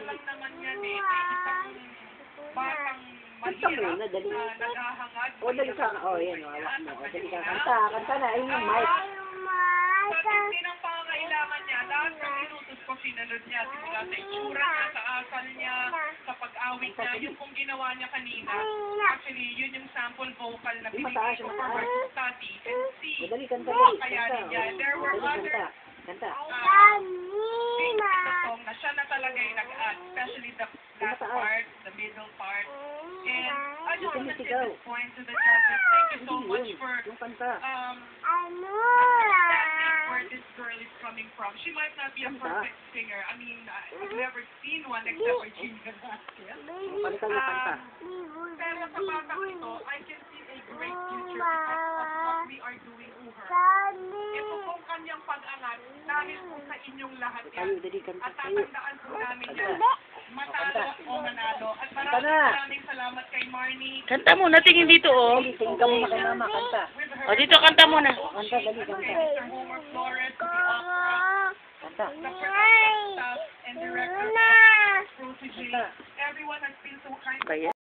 lang naman yan eh. May isang batang mahirap na naghahangad. O, dali ka. O, yan. Hawak mo. O, dali ka. Kanta. Kanta na. Ayun yung mic. Sa tindi ng pangangailangan niya, lahat ng inutos ko sinunod niya. Simula sa itsura niya, sa asal niya, sa pag-awit niya, yung kung ginawa niya kanina. Actually, yun yung sample vocal na binigay ko for her to study and see. Dali, kanta. Kung kakayanin niya. There were other Kanta. things in the song na siya na talaga yung nag-add, especially the last part, the middle part. And I just want to say this point to the judges. Thank you so much for understanding where this girl is coming from. She might not be a perfect singer. I mean, I've never seen one except Virginia Vasquez. Pero sa batang ito, I can see a great future because of what we are doing to her. Ito pong kanyang pag-angat dahil po sa inyong lahat yan. At tatandaan po namin yan. Matalo o manalo. At maraming salamat kay Marnie. Kanta muna, tingin dito, oh. Tingin ka muna kay mama. Kanta. O, dito, kanta muna. Kanta, dali. Kanta. Mr. Homer Flores, the opera, Kanta. the production staff, and director of Protege. Everyone has been so kind.